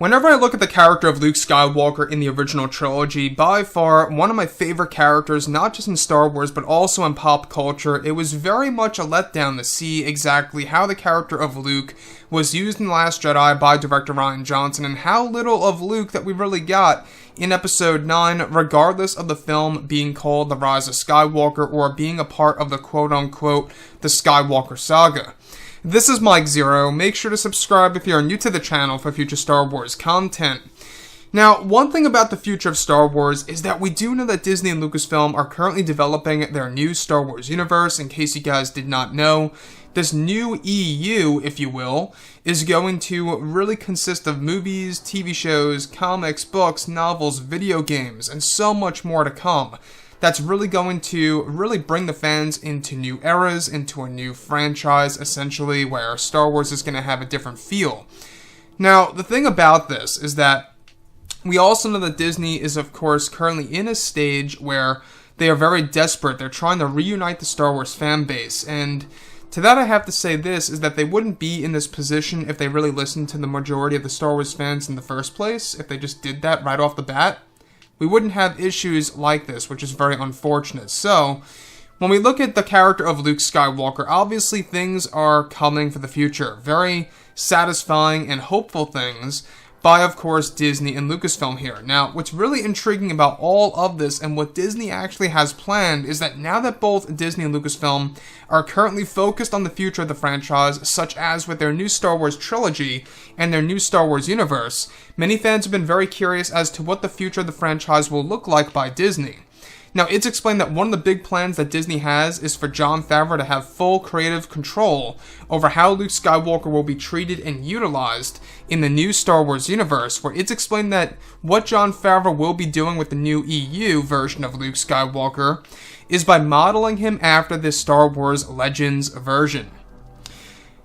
Whenever I look at the character of Luke Skywalker in the original trilogy, by far one of my favorite characters, not just in Star Wars, but also in pop culture, it was very much a letdown to see exactly how the character of Luke was used in The Last Jedi by director Rian Johnson, and how little of Luke that we really got in Episode 9, regardless of the film being called The Rise of Skywalker, or being a part of the quote-unquote The Skywalker Saga. This is Mike Zero. Make sure to subscribe if you are new to the channel for future Star Wars content. Now, one thing about the future of Star Wars is that we do know that Disney and Lucasfilm are currently developing their new Star Wars universe. In case you guys did not know, this new EU, if you will, is going to really consist of movies, TV shows, comics, books, novels, video games, and so much more to come. That's really going to bring the fans into new eras, into a new franchise, essentially, where Star Wars is going to have a different feel. Now, the thing about this is that we also know that Disney is, of course, currently in a stage where they are very desperate. They're trying to reunite the Star Wars fan base, and to that I have to say this, is that they wouldn't be in this position if they really listened to the majority of the Star Wars fans in the first place, if they just did that right off the bat. We wouldn't have issues like this, which is very unfortunate. So, when we look at the character of Luke Skywalker, obviously things are coming for the future. Very satisfying and hopeful things by, of course, Disney and Lucasfilm here. Now, what's really intriguing about all of this and what Disney actually has planned is that now that both Disney and Lucasfilm are currently focused on the future of the franchise, such as with their new Star Wars trilogy and their new Star Wars universe, many fans have been very curious as to what the future of the franchise will look like by Disney. Now, it's explained that one of the big plans that Disney has is for Jon Favreau to have full creative control over how Luke Skywalker will be treated and utilized in the new Star Wars universe, where it's explained that what Jon Favreau will be doing with the new EU version of Luke Skywalker is by modeling him after this Star Wars Legends version.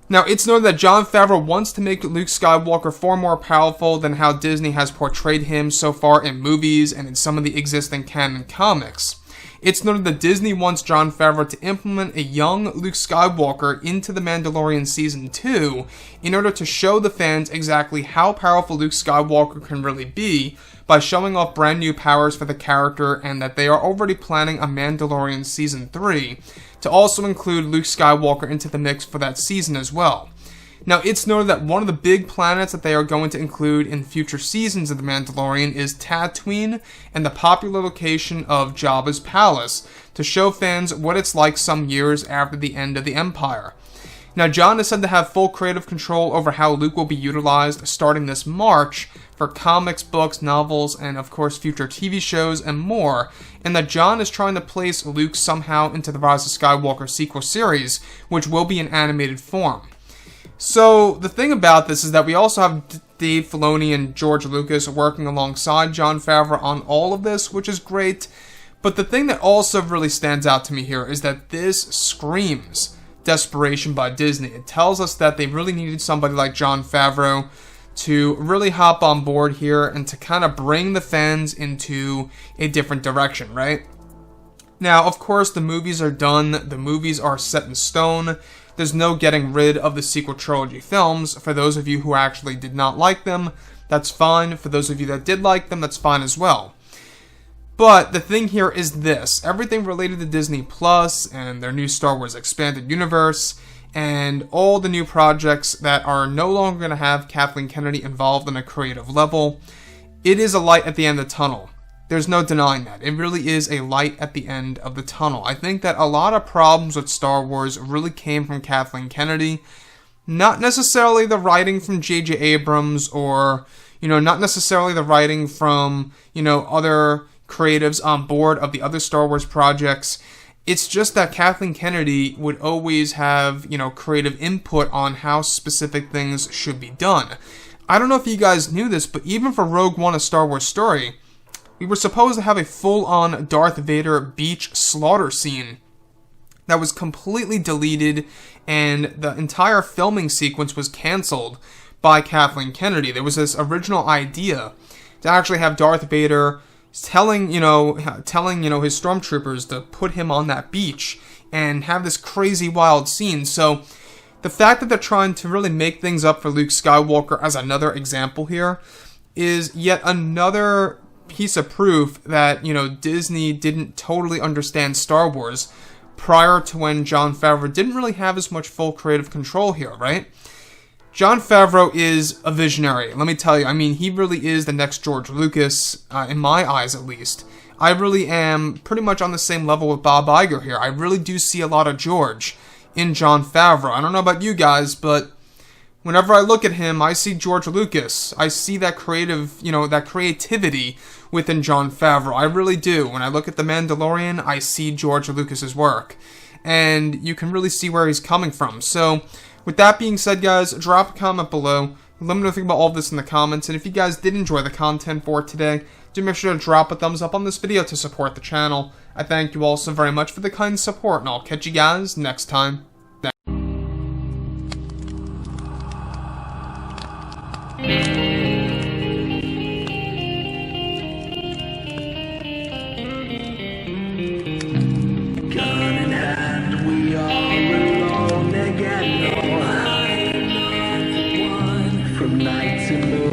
Now, it's known that Jon Favreau wants to make Luke Skywalker far more powerful than how Disney has portrayed him so far in movies and in some of the existing canon comics. It's noted that Disney wants Jon Favreau to implement a young Luke Skywalker into The Mandalorian Season 2 in order to show the fans exactly how powerful Luke Skywalker can really be by showing off brand new powers for the character, and that they are already planning a Mandalorian Season 3 to also include Luke Skywalker into the mix for that season as well. Now, it's noted that one of the big planets that they are going to include in future seasons of The Mandalorian is Tatooine and the popular location of Jabba's palace, to show fans what it's like some years after the end of the Empire. Now, Jon is said to have full creative control over how Luke will be utilized starting this March for comics, books, novels, and of course future TV shows and more, and that Jon is trying to place Luke somehow into the Rise of Skywalker sequel series, which will be in animated form. So, the thing about this is that we also have Dave Filoni and George Lucas working alongside Jon Favreau on all of this, which is great. But the thing that also really stands out to me here is that this screams desperation by Disney. It tells us that they really needed somebody like Jon Favreau to really hop on board here and to kind of bring the fans into a different direction, right? Now, of course, the movies are done. The movies are set in stone. There's no getting rid of the sequel trilogy films. For those of you who actually did not like them, that's fine. For those of you that did like them, that's fine as well. But the thing here is this. Everything related to Disney Plus and their new Star Wars Expanded Universe and all the new projects that are no longer going to have Kathleen Kennedy involved on a creative level, it is a light at the end of the tunnel. There's no denying that. It really is a light at the end of the tunnel. I think that a lot of problems with Star Wars really came from Kathleen Kennedy. Not necessarily the writing from J.J. Abrams or, not necessarily the writing from, other creatives on board of the other Star Wars projects. It's just that Kathleen Kennedy would always have, creative input on how specific things should be done. I don't know if you guys knew this, but even for Rogue One: A Star Wars Story, we were supposed to have a full-on Darth Vader beach slaughter scene that was completely deleted, and the entire filming sequence was canceled by Kathleen Kennedy. There was this original idea to actually have Darth Vader telling his stormtroopers to put him on that beach and have this crazy wild scene. So the fact that they're trying to really make things up for Luke Skywalker as another example here, is yet another piece of proof that, you know, Disney didn't totally understand Star Wars prior to when Jon Favreau didn't really have as much full creative control here, right? Jon Favreau is a visionary, let me tell you. I mean, he really is the next George Lucas, in my eyes at least. I really am pretty much on the same level with Bob Iger here. I really do see a lot of George in Jon Favreau. I don't know about you guys, but whenever I look at him, I see George Lucas. I see that creative, you know, that creativity within Jon Favreau. I really do. When I look at The Mandalorian, I see George Lucas's work. And you can really see where he's coming from. So, with that being said, guys, drop a comment below. Let me know what you think about all of this in the comments. And if you guys did enjoy the content for today, do make sure to drop a thumbs up on this video to support the channel. I thank you all so very much for the kind support, and I'll catch you guys next time. From night to morning.